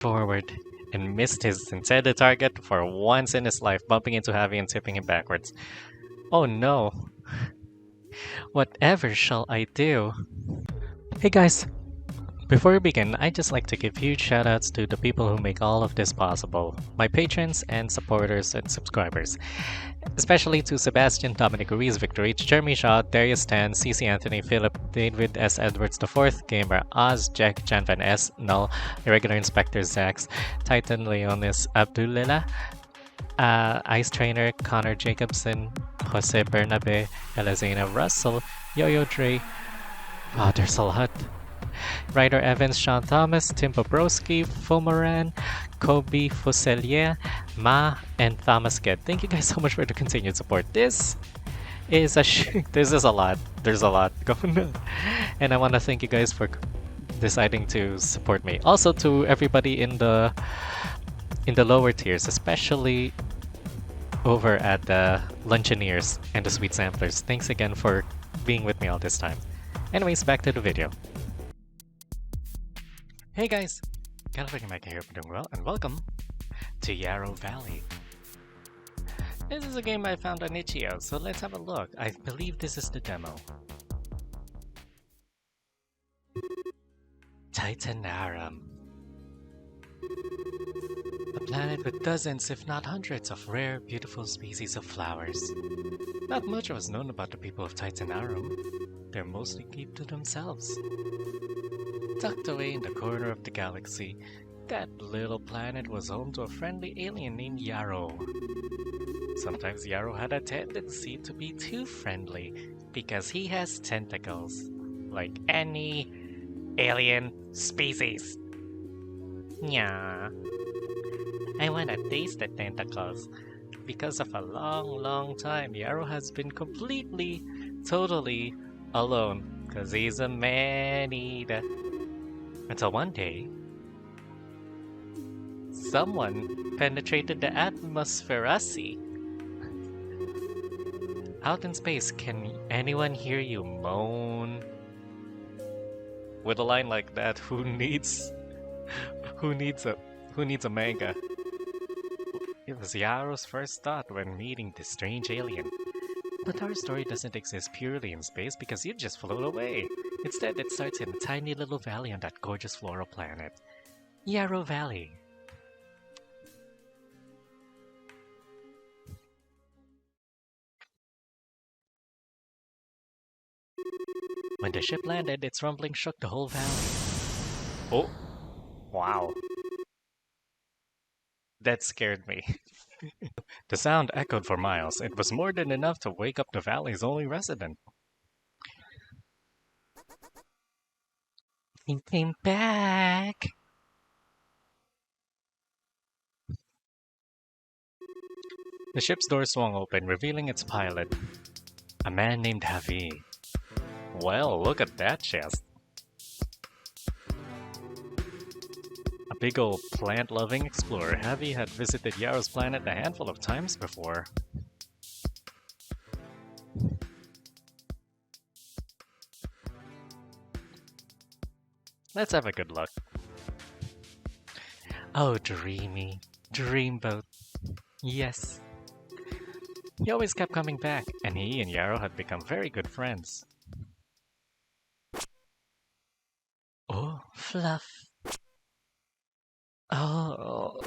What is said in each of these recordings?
forward and missed his intended target for once in his life, bumping into Havi and tipping him backwards. Oh no. Whatever shall I do? Hey guys, before we begin, I'd just like to give huge shoutouts to the people who make all of this possible. My patrons and supporters and subscribers. Especially to Sebastian, Dominic Ruiz, Victor H, Jeremy Shaw, Darius Tan, CC Anthony, Philip, David S. Edwards IV, Gamer Oz, Jack, Jan Van S, Null, Irregular Inspector Zax, Titan Leonis Abdullah, Ice Trainer, Connor Jacobson, Jose Bernabe, Elizena Russell, Yo-Yo Dre, wow, there's a lot. Ryder Evans, Sean Thomas, Tim Bobrowski, Fomaran, Kobe Fuselier, Ma, and Thomas Ged. Thank you guys so much for the continued support. This is a lot. There's a lot going on. And I want to thank you guys for deciding to support me. Also to everybody in the lower tiers, especially over at the Luncheoneers and the Sweet Samplers. Thanks again for being with me all this time. Anyways, back to the video. Hey guys, TheCaliMack here, doing well, and welcome to Yarrow Valley. This is a game I found on itchio, so let's have a look. I believe this is the demo. Titanarum. A planet with dozens, if not hundreds, of rare, beautiful species of flowers. Not much was known about the people of Titanarum. They're mostly kept to themselves. Tucked away in the corner of the galaxy, that little planet was home to a friendly alien named Yarrow. Sometimes Yarrow had a tendency to be too friendly because he has tentacles, like any alien species. Yeah. I wanna taste the tentacles. Because of a long time, Yarrow has been completely, totally alone, because he's a man-eater. Until one day, someone penetrated the atmosphere. Out in space, can anyone hear you moan? With a line like that, who needs a manga? It was Yarrow's first thought when meeting this strange alien. But our story doesn't exist purely in space because you just float away. Instead, it starts in a tiny little valley on that gorgeous floral planet, Yarrow Valley. When the ship landed, its rumbling shook the whole valley. Oh, wow. That scared me. The sound echoed for miles. It was more than enough to wake up the valley's only resident. He came back. The ship's door swung open, revealing its pilot, a man named Havi. Well, look at that chest. A big old plant-loving explorer, Havi had visited Yarrow's planet a handful of times before. Let's have a good look. Oh, dreamy. Dreamboat. Yes. He always kept coming back, and he and Yarrow had become very good friends. Oh, Fluff. Oh.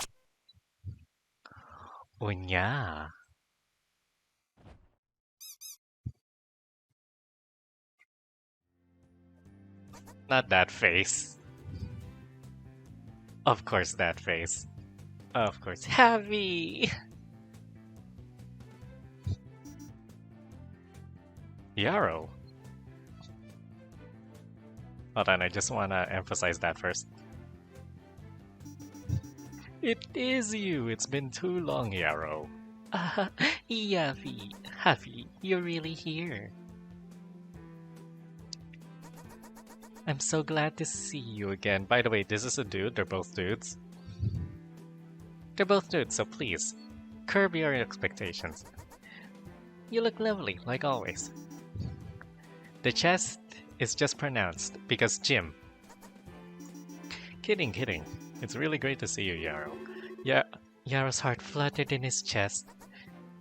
Unya. Not that face. Of course that face. Of course. Havi! Yarrow. Hold on, I just want to emphasize that first. It is you! It's been too long, Yarrow. Yavi. Havi, you're really here. I'm so glad to see you again. By the way, this is a dude. They're both dudes. They're both dudes, so please, curb your expectations. You look lovely, like always. The chest is just pronounced because Jim. Kidding. It's really great to see you, Yarrow. Yeah, Yarrow's heart fluttered in his chest.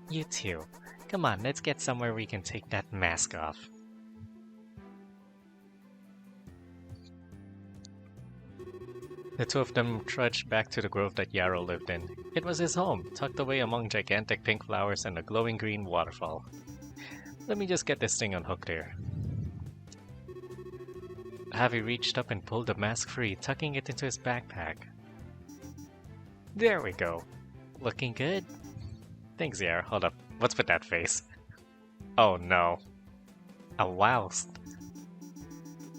You too. Come on, let's get somewhere we can take that mask off. The two of them trudged back to the grove that Yarrow lived in. It was his home, tucked away among gigantic pink flowers and a glowing green waterfall. Let me just get this thing unhooked here. Havi reached up and pulled the mask free, tucking it into his backpack. There we go. Looking good. Thanks, Yarrow. Hold up. What's with that face? Oh no. A woust.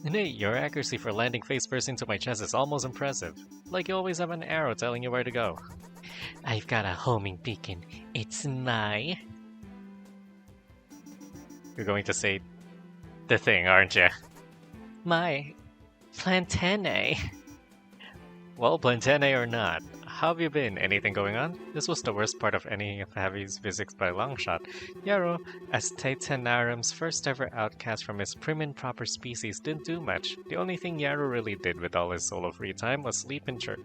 Nate, your accuracy for landing face first into my chest is almost impressive. Like you always have an arrow telling you where to go. I've got a homing beacon. It's my... You're going to say the thing, aren't you? My Plantene. Well, Plantene or not, how have you been? Anything going on? This was the worst part of any of Havi's visits by long shot. Yarrow, as Titanarum's first ever outcast from his prim and proper species, didn't do much. The only thing Yarrow really did with all his solo free time was sleep in church.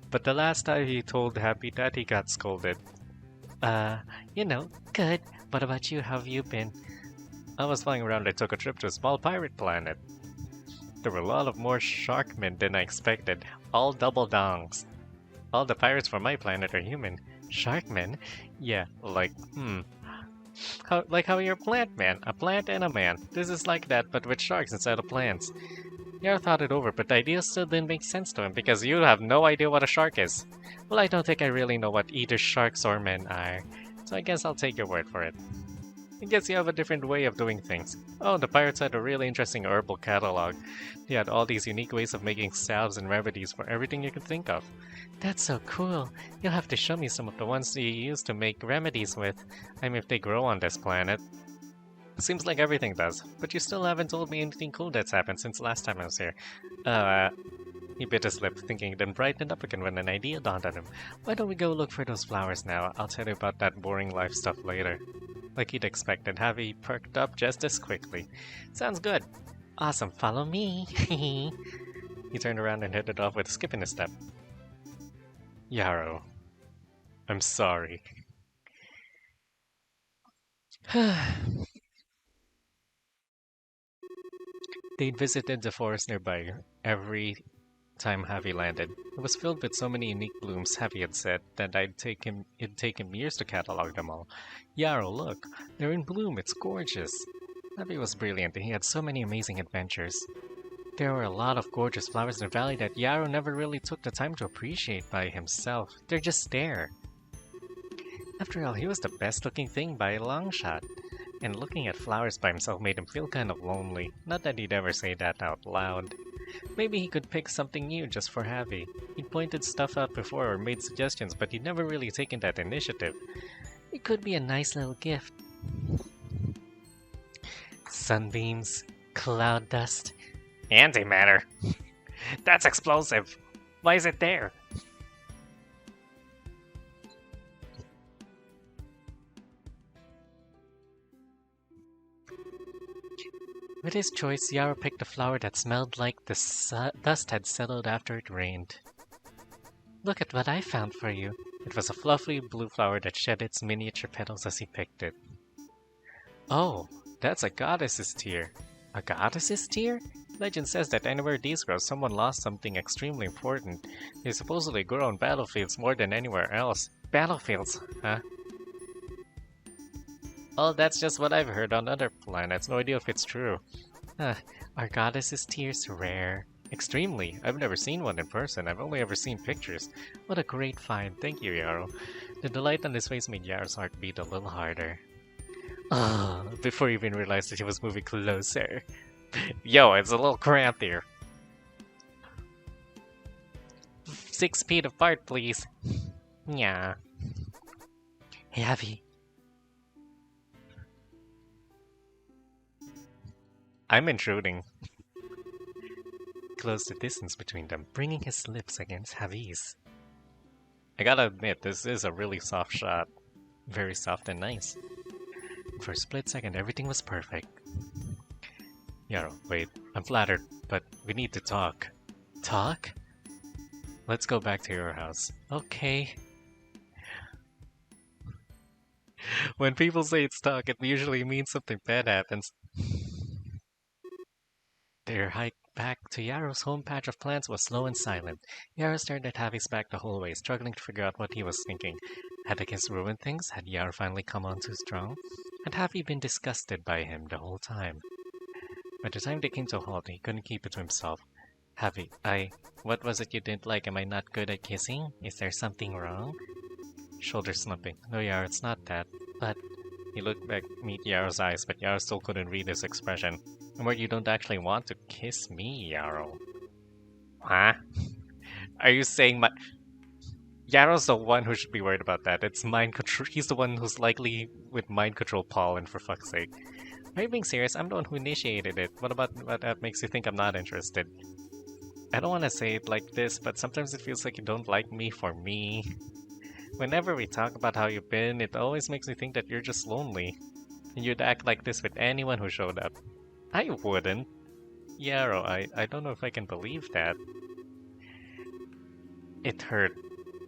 But the last time he told Havi that, he got scolded. Good. What about you? How have you been? I was flying around. I took a trip to a small pirate planet. There were a lot of more sharkmen than I expected. All double dongs. All the pirates from my planet are human. Sharkmen? Yeah, how you're a plant man. A plant and a man. This is like that, but with sharks instead of plants. Yara thought it over, but the idea still didn't make sense to him because you have no idea what a shark is. Well, I don't think I really know what either sharks or men are, so I guess I'll take your word for it. I guess you have a different way of doing things. Oh, the pirates had a really interesting herbal catalog. They had all these unique ways of making salves and remedies for everything you could think of. That's so cool. You'll have to show me some of the ones you use to make remedies with. I mean, if they grow on this planet. Seems like everything does, but you still haven't told me anything cool that's happened since last time I was here. He bit his lip, thinking, then brightened up again when an idea dawned on him. Why don't we go look for those flowers now? I'll tell you about that boring life stuff later. Like he'd expected, Havi perked up just as quickly. Sounds good. Awesome, follow me. He turned around and headed off with a skip in his step. Yarrow, I'm sorry. They'd visited the forest nearby every time Havi landed. It was filled with so many unique blooms, Havi had said, that it'd take him years to catalog them all. Yarrow, look, they're in bloom, it's gorgeous. Havi was brilliant, and he had so many amazing adventures. There were a lot of gorgeous flowers in the valley that Yarrow never really took the time to appreciate by himself. They're just there. After all, he was the best-looking thing by a long shot. And looking at flowers by himself made him feel kind of lonely. Not that he'd ever say that out loud. Maybe he could pick something new just for Havi. He'd pointed stuff out before or made suggestions, but he'd never really taken that initiative. It could be a nice little gift. Sunbeams, cloud dust, antimatter. That's explosive. Why is it there? With his choice, Yarrow picked a flower that smelled like the dust had settled after it rained. Look at what I found for you. It was a fluffy blue flower that shed its miniature petals as he picked it. Oh, that's a goddess's tear. A goddess's tear? Legend says that anywhere these grow, someone lost something extremely important. They supposedly grow on battlefields more than anywhere else. Battlefields, huh? Well, that's just what I've heard on other planets. No idea if it's true. Are goddesses' tears rare? Extremely. I've never seen one in person. I've only ever seen pictures. What a great find. Thank you, Yarrow. The delight on his face made Yarrow's heart beat a little harder. Before he even realized that he was moving closer. Yo, it's a little cramped here. 6 feet apart, please. Yeah. Hey, Havi. I'm intruding. Closed the distance between them, bringing his lips against Havi's. I gotta admit, this is a really soft shot. Very soft and nice. For a split second, everything was perfect. Yarrow, wait, I'm flattered, but we need to talk. Talk? Let's go back to your house. Okay. When people say it's stuck, it usually means something bad happens. Their hike back to Yarrow's home patch of plants was slow and silent. Yarrow stared at Havi's back the whole way, struggling to figure out what he was thinking. Had the kiss ruined things? Had Yarrow finally come on too strong? Had Havi been disgusted by him the whole time? By the time they came to a halt, he couldn't keep it to himself. Havi, what was it you didn't like? Am I not good at kissing? Is there something wrong? Shoulder slumping. No, Yarrow, it's not that. But he looked back to meet Yarrow's eyes, but Yarrow still couldn't read his expression. I'm worried you don't actually want to kiss me, Yarrow. Huh? Are you saying my... Yarrow's the one who should be worried about that. It's mind control. He's the one who's likely with mind control pollen, for fuck's sake. Are you being serious? I'm the one who initiated it. What that makes you think I'm not interested? I don't want to say it like this, but sometimes it feels like you don't like me for me. Whenever we talk about how you've been, it always makes me think that you're just lonely. And you'd act like this with anyone who showed up. I wouldn't. Yarrow, I don't know if I can believe that. It hurt.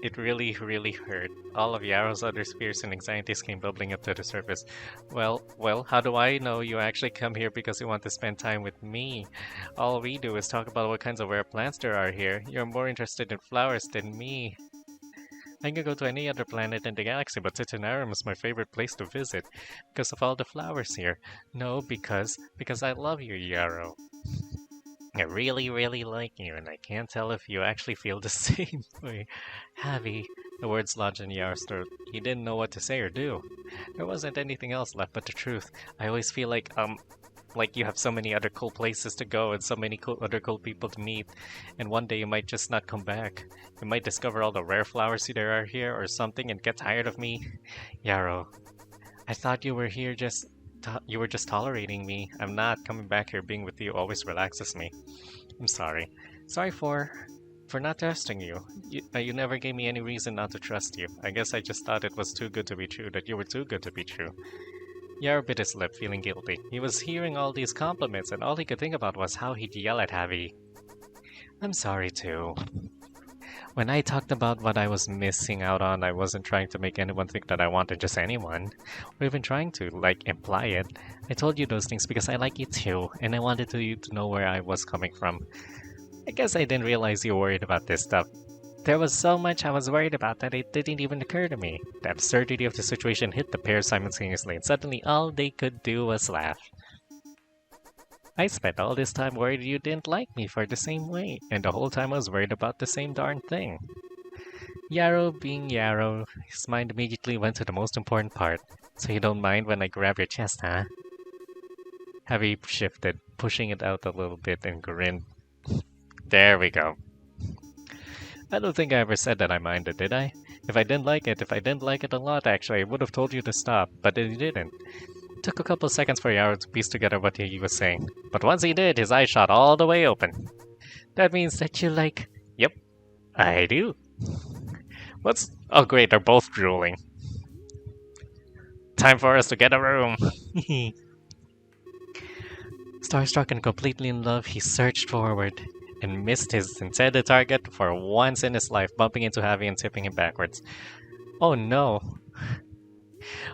It really, really hurt. All of Yarrow's other fears and anxieties came bubbling up to the surface. Well, how do I know you actually come here because you want to spend time with me? All we do is talk about what kinds of rare plants there are here. You're more interested in flowers than me. I can go to any other planet in the galaxy, but Titanarum is my favorite place to visit because of all the flowers here. No, because I love you, Yarrow. I really, really like you, and I can't tell if you actually feel the same way. Havi, the words lodged in Yarrow's throat. He didn't know what to say or do. There wasn't anything else left but the truth. I always feel like you have so many other cool places to go and so many other cool people to meet, and one day you might just not come back. You might discover all the rare flowers there are here or something and get tired of me. Yarrow, I thought you were here you were just tolerating me. I'm not. Coming back here, being with you always relaxes me. I'm sorry. Sorry for not trusting you. You never gave me any reason not to trust you. I guess I just thought it was too good to be true, that you were too good to be true. Yarrow bit his lip, feeling guilty. He was hearing all these compliments, and all he could think about was how he'd yell at Havi. I'm sorry, too. When I talked about what I was missing out on, I wasn't trying to make anyone think that I wanted just anyone, or even trying to, imply it. I told you those things because I like you too, and I wanted you to know where I was coming from. I guess I didn't realize you were worried about this stuff. There was so much I was worried about that it didn't even occur to me. The absurdity of the situation hit the pair simultaneously, and suddenly all they could do was laugh. I spent all this time worried you didn't like me for the same way, and the whole time I was worried about the same darn thing. Yarrow being Yarrow, his mind immediately went to the most important part. So you don't mind when I grab your chest, huh? Havi shifted, pushing it out a little bit and grinned. There we go. I don't think I ever said that I minded, did I? If I didn't like it a lot actually, I would have told you to stop, but you didn't. It took a couple seconds for Yarrow to piece together what he was saying, but once he did, his eyes shot all the way open. That means that you like... Yep, I do. What's... Oh great, they're both drooling. Time for us to get a room. Starstruck and completely in love, he surged forward and missed his intended target for once in his life, bumping into Havi and tipping him backwards. Oh no.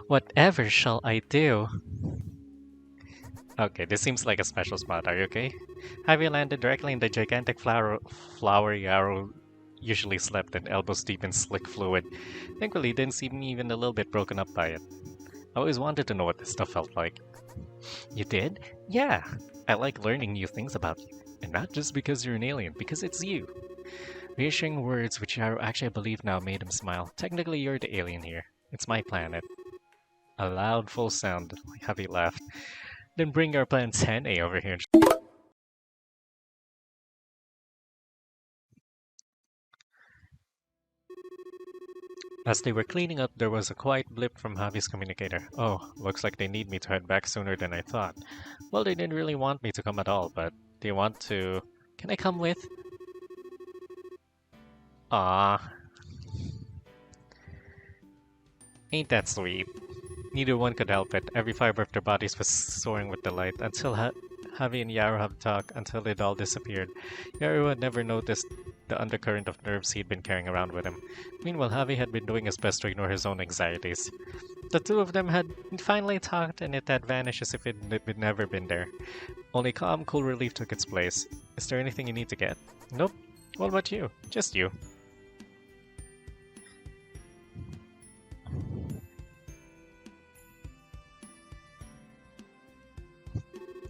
Whatever shall I do? Okay, this seems like a special spot. Are you okay? Havi landed directly in the gigantic flower Yarrow usually slept in, elbows deep in slick fluid. Thankfully, he didn't seem even a little bit broken up by it. I always wanted to know what this stuff felt like. You did? Yeah. I like learning new things about you. And not just because you're an alien, because it's you. Reassuring words, which I actually believe now, made him smile. Technically, you're the alien here. It's my planet. A loud, full sound. Havi laughed. Then bring our planet 10A over here. As they were cleaning up, there was a quiet blip from Javi's communicator. Oh, looks like they need me to head back sooner than I thought. Well, they didn't really want me to come at all, but they want to... Can I come with? Ah, ain't that sweet? Neither one could help it. Every fiber of their bodies was soaring with delight until Havi and Yarrow had talked until it all disappeared. Yarrow had never noticed the undercurrent of nerves he'd been carrying around with him. Meanwhile, Javi had been doing his best to ignore his own anxieties. The two of them had finally talked, and it had vanished as if it had never been there. Only calm, cool relief took its place. Is there anything you need to get? Nope. What about you? Just you.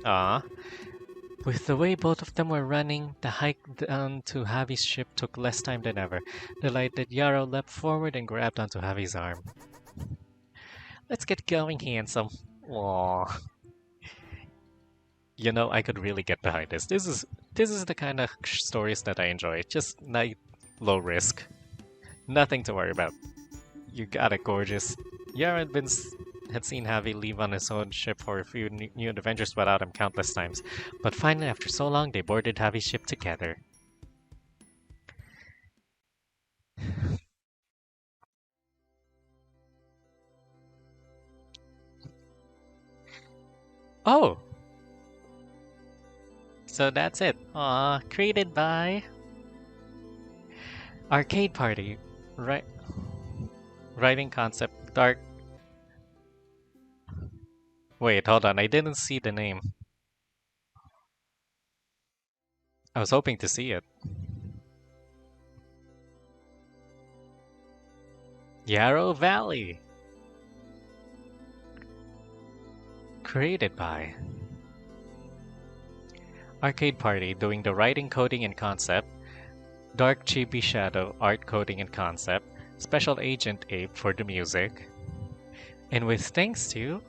Ah. With the way both of them were running, the hike down to Javi's ship took less time than ever. Delighted, Yarrow leapt forward and grabbed onto Javi's arm. Let's get going, handsome. Aww. You know, I could really get behind this. This is the kind of stories that I enjoy. Just low risk. Nothing to worry about. You got it, gorgeous. Yarrow had seen Havi leave on his own ship for a few new adventures without him countless times, but finally, after so long, they boarded Havi's ship together. Oh! So that's it. Aw, created by... Arcade Party. Right. Writing concept, dark... Wait, hold on, I didn't see the name. I was hoping to see it. Yarrow Valley. Created by... Arcade Party, doing the writing, coding, and concept. Dark Chibi Shadow, art, coding, and concept. Special Agent Ape for the music. And with thanks to...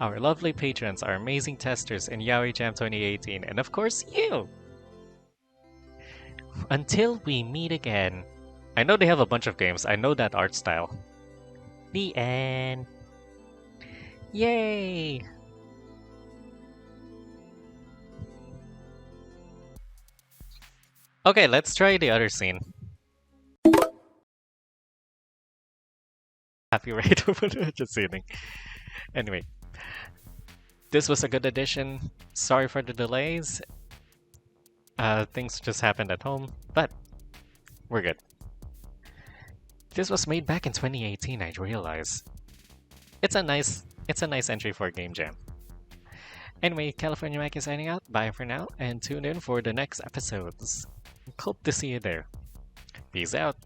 our lovely patrons, our amazing testers in Yaoi Jam 2018, and of course you! Until we meet again. I know they have a bunch of games, I know that art style. The end. Yay! Okay, let's try the other scene. Happy right over just kidding. Anyway. This was a good addition. Sorry for the delays. Things just happened at home, but we're good. This was made back in 2018, I realize. It's a nice entry for a game jam. Anyway, TheCaliMack is signing out. Bye for now, and tune in for the next episodes. Hope to see you there. Peace out.